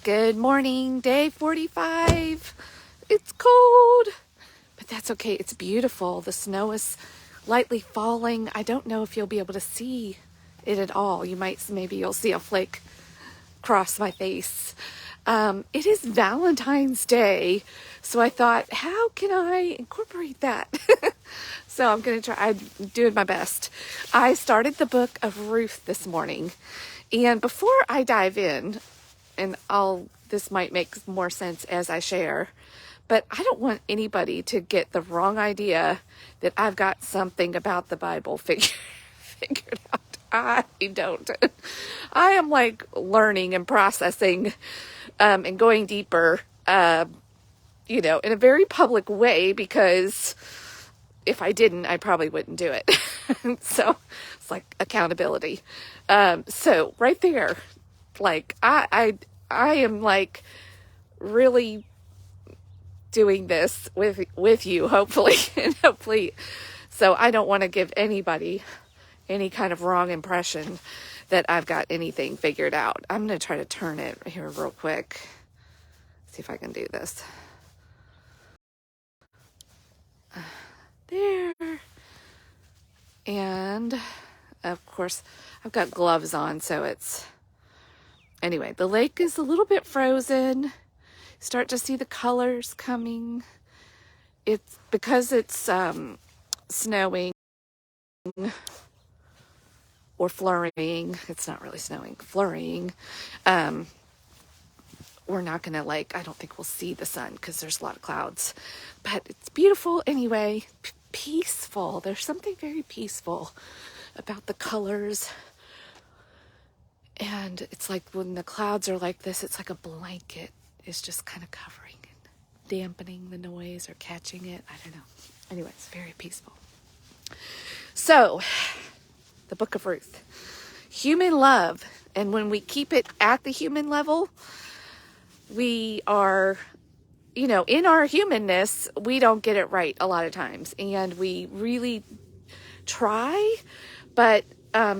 Good morning, day 45. It's cold, but that's okay. It's beautiful. The snow is lightly falling. I don't know if you'll be able to see it at all. Maybe you'll see a flake cross my face. It is Valentine's Day, so I thought, how can I incorporate that? So I'm going to try. I'm doing my best. I started the book of Ruth this morning, and before I dive in, and this might make more sense as I share, but I don't want anybody to get the wrong idea that I've got something about the Bible figured out. I don't. I am like learning and processing and going deeper, in a very public way, because if I didn't, I probably wouldn't do it. So it's like accountability. So right there, like I am like really doing this with you, hopefully, and hopefully. So I don't want to give anybody any kind of wrong impression that I've got anything figured out. I'm going to try to turn it here real quick. See if I can do this. There. And of course, I've got gloves on, so anyway, the lake is a little bit frozen. Start to see the colors coming. It's because it's snowing or flurrying. It's not really snowing, flurrying. We're not going to I don't think we'll see the sun because there's a lot of clouds. But it's beautiful anyway. Peaceful. There's something very peaceful about the colors. And it's like when the clouds are like this, it's like a blanket is just kind of covering and dampening the noise or catching it. I don't know. Anyway, it's very peaceful. So, the book of Ruth. Human love. And when we keep it at the human level, we are, in our humanness, we don't get it right a lot of times. And we really try, but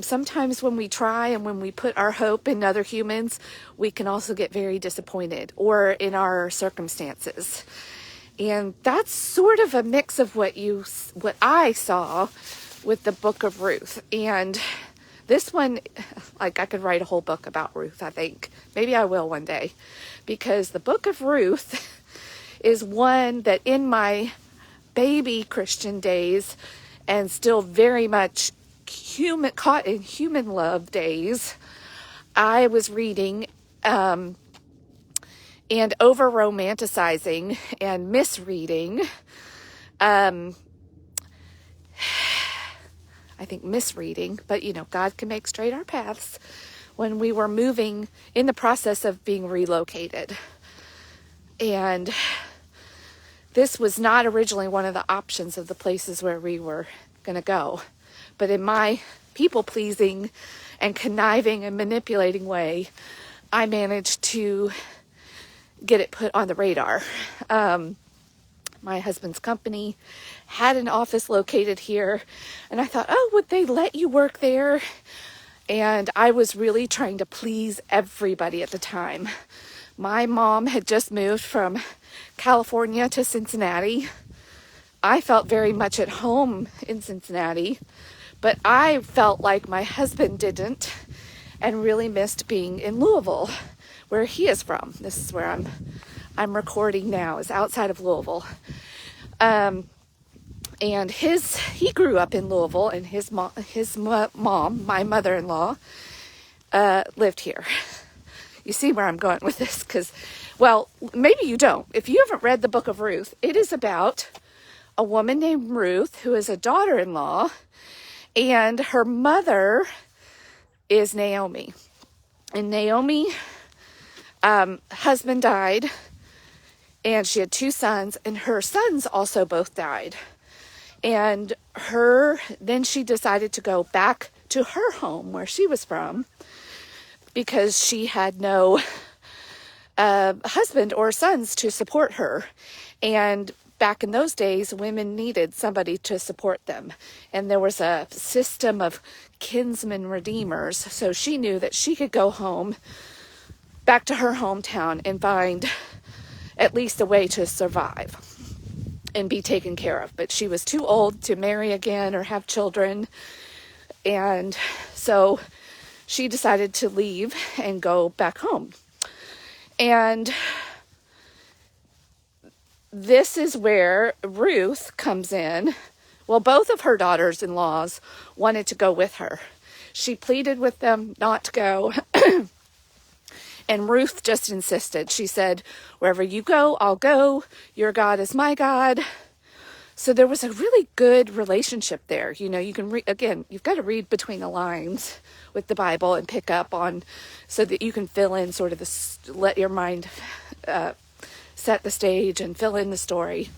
sometimes when we try and when we put our hope in other humans, we can also get very disappointed, or in our circumstances. And that's sort of a mix of what I saw with the book of Ruth. And this one, I could write a whole book about Ruth, I think. Maybe I will one day. Because the book of Ruth is one that in my baby Christian days, and still very much caught in human love days, I was reading and over romanticizing and misreading. I think misreading, but God can make straight our paths, when we were moving in the process of being relocated. And this was not originally one of the options of the places where we were going to go. But in my people-pleasing and conniving and manipulating way, I managed to get it put on the radar. My husband's company had an office located here, and I thought, would they let you work there? And I was really trying to please everybody at the time. My mom had just moved from California to Cincinnati. I felt very much at home in Cincinnati, but I felt like my husband didn't, and really missed being in Louisville, where he is from. This is where I'm recording now, is outside of Louisville. And he grew up in Louisville, and his mom, my mother-in-law, lived here. You see where I'm going with this? Maybe you don't. If you haven't read the book of Ruth, it is about a woman named Ruth who is a daughter-in-law, and her mother is Naomi. And Naomi, husband died, and she had 2 sons, and her sons also both died. And then she decided to go back to her home where she was from, because she had no husband or sons to support her. And back in those days, women needed somebody to support them. And there was a system of kinsman redeemers. So she knew that she could go home back to her hometown and find at least a way to survive and be taken care of. But she was too old to marry again or have children. And so she decided to leave and go back home. And this is where Ruth comes in. Well, both of her daughters-in-laws wanted to go with her. She pleaded with them not to go. And Ruth just insisted. She said, wherever you go, I'll go. Your God is my God. So there was a really good relationship there. You know, you can read, again, you've got to read between the lines with the Bible and pick up on, so that you can fill in sort of this, let your mind set the stage and fill in the story.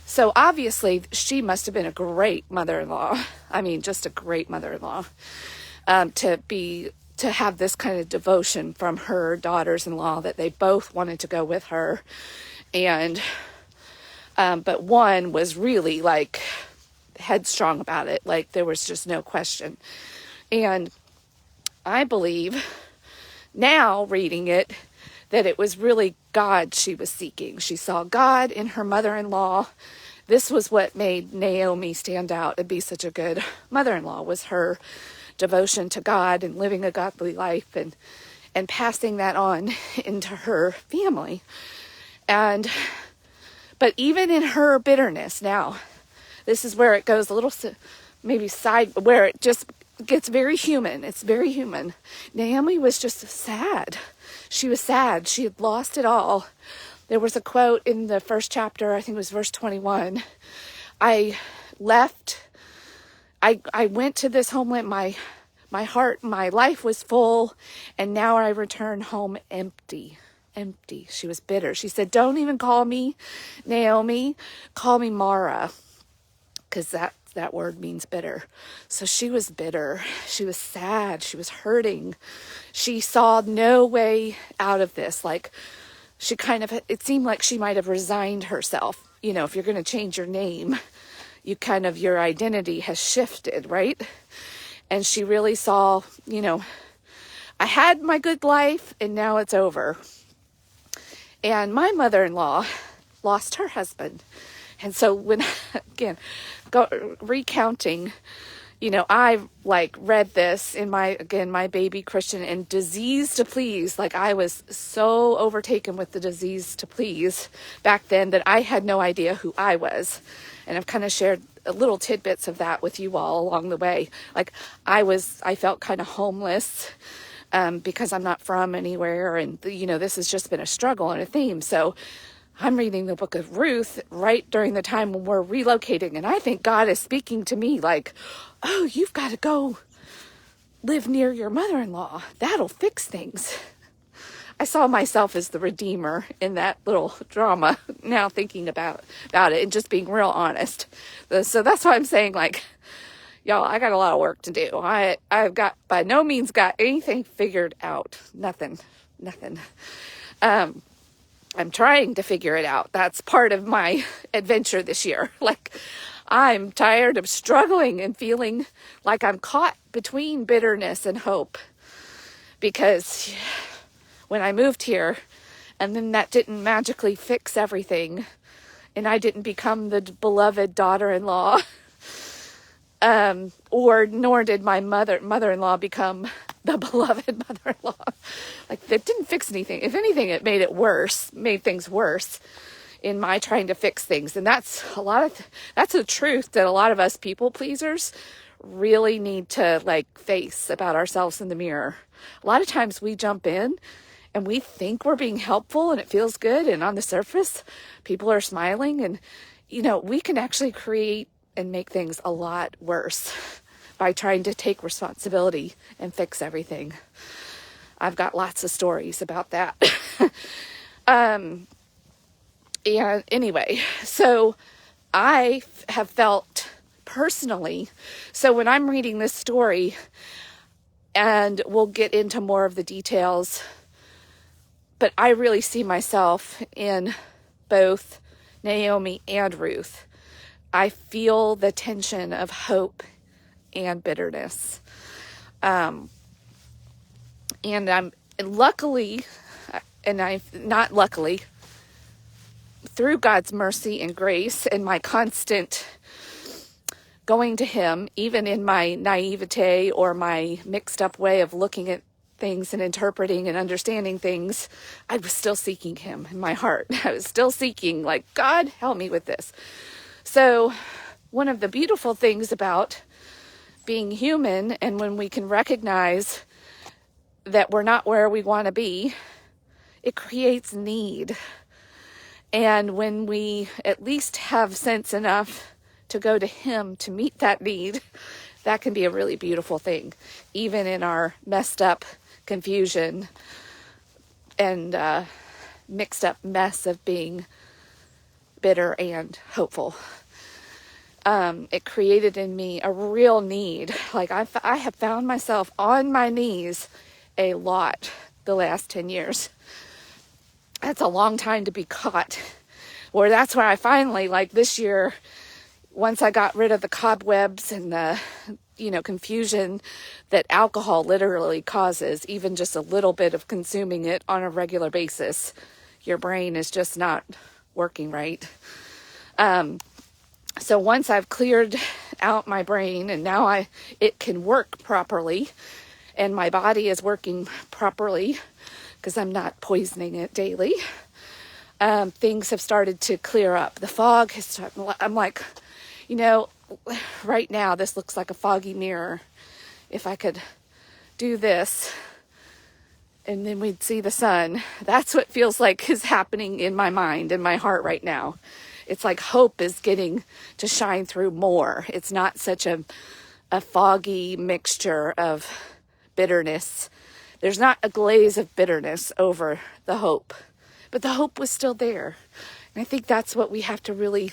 So obviously she must have been a great mother-in-law. I mean, just a great mother-in-law, to have this kind of devotion from her daughters-in-law that they both wanted to go with her. And, but one was really like headstrong about it. Like there was just no question. And I believe now reading it, that it was really God she was seeking. She saw God in her mother-in-law. This was what made Naomi stand out and be such a good mother-in-law, was her devotion to God and living a godly life and passing that on into her family. But even in her bitterness now, this is where it goes a little maybe side, where it just gets very human. It's very human. Naomi was just sad. She was sad. She had lost it all. There was a quote in the first chapter, I think it was verse 21. I went to this homeland, my heart, my life was full, and now I return home empty. She was bitter. She said, don't even call me Naomi, call me Mara, because that word means bitter. So she was bitter. She was sad. She was hurting. She saw no way out of this. Like it seemed like she might have resigned herself. You know, if you're going to change your name, your identity has shifted, right? And she really saw, you know, I had my good life and now it's over. And my mother-in-law lost her husband. And so when, again, recounting, you know, I read this in my baby Christian and disease to please. Like I was so overtaken with the disease to please back then that I had no idea who I was. And I've kind of shared little tidbits of that with you all along the way. Like I felt kind of homeless because I'm not from anywhere. And, you know, this has just been a struggle and a theme. So I'm reading the book of Ruth right during the time when we're relocating. And I think God is speaking to me like, oh, you've got to go live near your mother-in-law. That'll fix things. I saw myself as the redeemer in that little drama, now thinking about it and just being real honest. So that's why I'm saying, like, y'all, I got a lot of work to do. I've got by no means got anything figured out. Nothing. I'm trying to figure it out. That's part of my adventure this year. Like, I'm tired of struggling and feeling like I'm caught between bitterness and hope. Because when I moved here, and then that didn't magically fix everything, and I didn't become the beloved daughter-in-law, nor did my mother-in-law become the beloved mother-in-law. Like, that didn't fix anything. If anything, it made things worse in my trying to fix things. And that's a truth that a lot of us people pleasers really need to face about ourselves in the mirror. A lot of times we jump in and we think we're being helpful and it feels good. And on the surface, people are smiling, and, you know, we can actually create and make things a lot worse by trying to take responsibility and fix everything. I've got lots of stories about that. And anyway, so I have felt personally, so when I'm reading this story, and we'll get into more of the details, but I really see myself in both Naomi and Ruth. I feel the tension of hope and bitterness. And luckily, and I've not luckily, through God's mercy and grace and my constant going to him, even in my naivete or my mixed up way of looking at things and interpreting and understanding things, I was still seeking him in my heart. I was still seeking, like, God, help me with this. So one of the beautiful things about being human, and when we can recognize that we're not where we want to be, it creates need. And when we at least have sense enough to go to him to meet that need, that can be a really beautiful thing, even in our messed up confusion and mixed up mess of being bitter and hopeful. It created in me a real need. Like I have found myself on my knees a lot the last 10 years. That's a long time to be caught. Or that's where I finally, like this year, once I got rid of the cobwebs and the, confusion that alcohol literally causes, even just a little bit of consuming it on a regular basis, your brain is just not working right. So once I've cleared out my brain and now it can work properly and my body is working properly because I'm not poisoning it daily, things have started to clear up. The fog has started, I'm like, right now this looks like a foggy mirror. If I could do this and then we'd see the sun, that's what feels like is happening in my mind and my heart right now. It's like hope is getting to shine through more. It's not such a foggy mixture of bitterness. There's not a glaze of bitterness over the hope, but the hope was still there. And I think that's what we have to really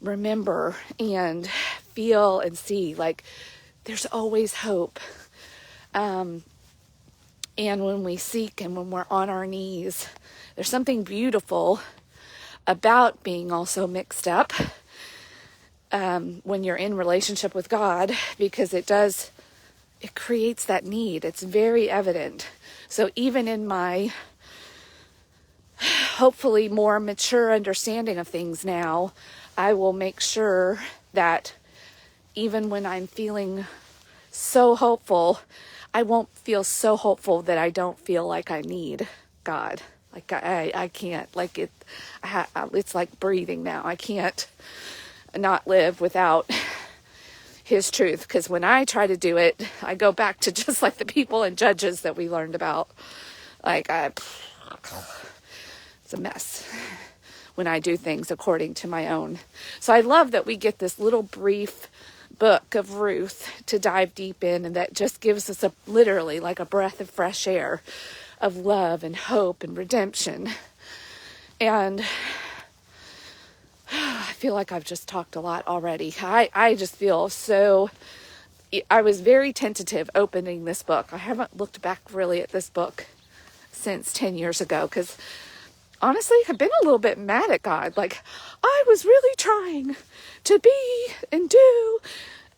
remember and feel and see. Like there's always hope. And when we seek and when we're on our knees, there's something beautiful about being also mixed up when you're in relationship with God, because it creates that need. It's very evident. So even in my hopefully more mature understanding of things now, I will make sure that even when I'm feeling so hopeful, I won't feel so hopeful that I don't feel like I need God. Like I can't, like it's like breathing now. I can't not live without his truth. Because when I try to do it, I go back to just like the people and Judges that we learned about. It's a mess when I do things according to my own. So I love that we get this little brief book of Ruth to dive deep in, and that just gives us literally like a breath of fresh air of love and hope and redemption. And I feel like I've just talked a lot already. I just feel so, I was very tentative opening this book. I haven't looked back really at this book since 10 years ago, because honestly, I've been a little bit mad at God. Like, I was really trying to be and do,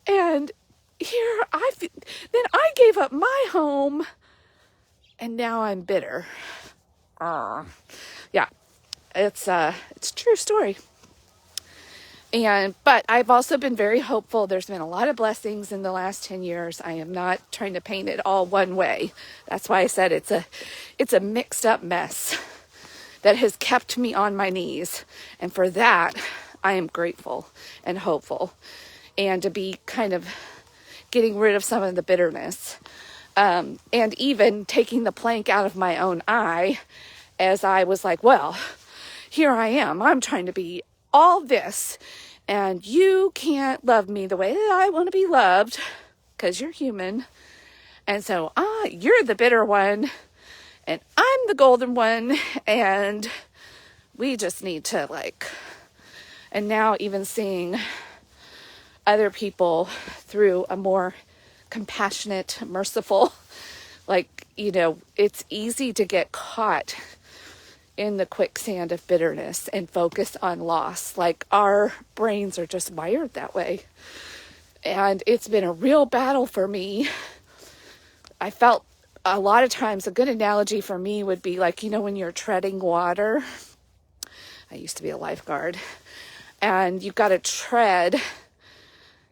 and then I gave up my home, and now I'm bitter. Yeah, it's a true story. But I've also been very hopeful. There's been a lot of blessings in the last 10 years. I am not trying to paint it all one way. That's why I said it's a mixed up mess that has kept me on my knees. And for that, I am grateful and hopeful. And to be kind of getting rid of some of the bitterness. And even taking the plank out of my own eye, as I was like, well, here I am. I'm trying to be all this, and you can't love me the way that I want to be loved, because you're human. And so you're the bitter one, and I'm the golden one, and we just need to and now even seeing other people through a more compassionate, merciful, it's easy to get caught in the quicksand of bitterness and focus on loss. Like, our brains are just wired that way. And it's been a real battle for me. I felt a lot of times a good analogy for me would be like, when you're treading water. I used to be a lifeguard, and you've got to tread,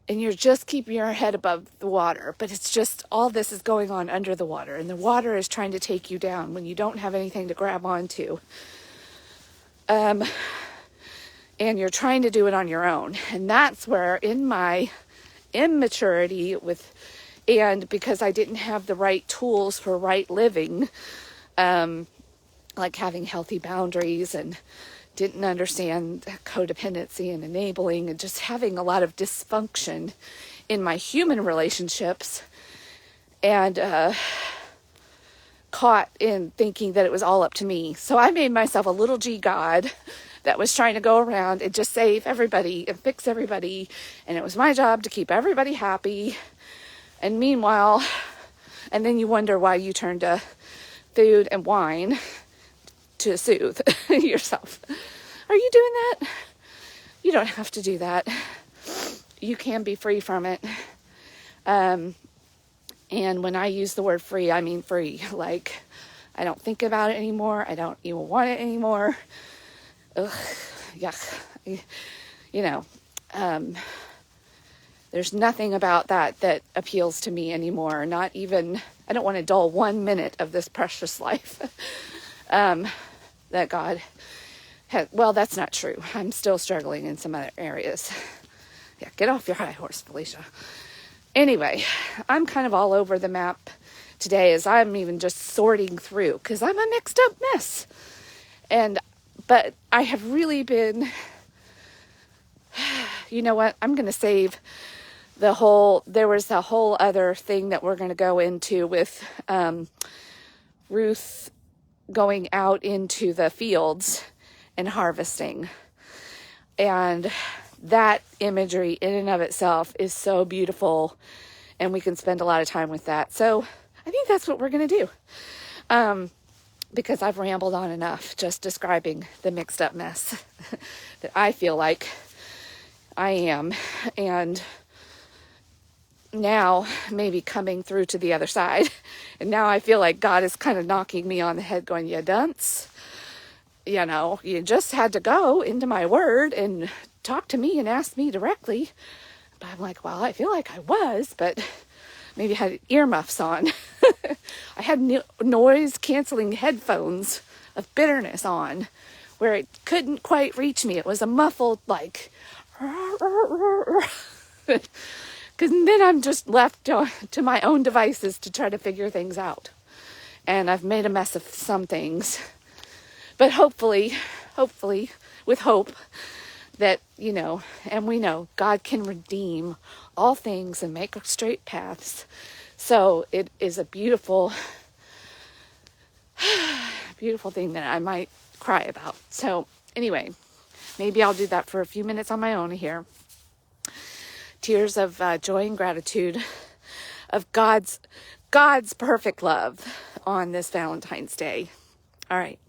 and you're just keeping your head above the water, but it's just all this is going on under the water, and the water is trying to take you down when you don't have anything to grab onto. And you're trying to do it on your own. And that's where, in my immaturity and because I didn't have the right tools for right living, like having healthy boundaries, and didn't understand codependency and enabling, and just having a lot of dysfunction in my human relationships, and caught in thinking that it was all up to me. So I made myself a little G God that was trying to go around and just save everybody and fix everybody, and it was my job to keep everybody happy. And meanwhile, and then you wonder why you turn to food and wine to soothe yourself. Are you doing that? You don't have to do that. You can be free from it. And when I use the word free, I mean free. Like, I don't think about it anymore. I don't even want it anymore. Ugh, yuck. There's nothing about that appeals to me anymore. Not even, I don't want to dull 1 minute of this precious life that God had. Well, that's not true. I'm still struggling in some other areas. Yeah, get off your high horse, Felicia. Anyway, I'm kind of all over the map today as I'm even just sorting through, because I'm a mixed up mess. But I have really been, you know what, I'm going to save there was a whole other thing that we're going to go into with Ruth going out into the fields and harvesting. And that imagery in and of itself is so beautiful, and we can spend a lot of time with that. So I think that's what we're going to do. Because I've rambled on enough just describing the mixed up mess that I feel like I am. And now maybe coming through to the other side. And now I feel like God is kind of knocking me on the head going, you dunce. You just had to go into my word and talk to me and ask me directly. But I'm like, well, I feel like I was, but maybe I had earmuffs on. I had noise canceling headphones of bitterness on where it couldn't quite reach me. It was a muffled like, because then I'm just left to my own devices to try to figure things out. And I've made a mess of some things. But hopefully, with hope that, and we know God can redeem all things and make straight paths. So it is a beautiful, beautiful thing that I might cry about. So anyway, maybe I'll do that for a few minutes on my own here. Tears of joy and gratitude of God's perfect love on this Valentine's Day. All right.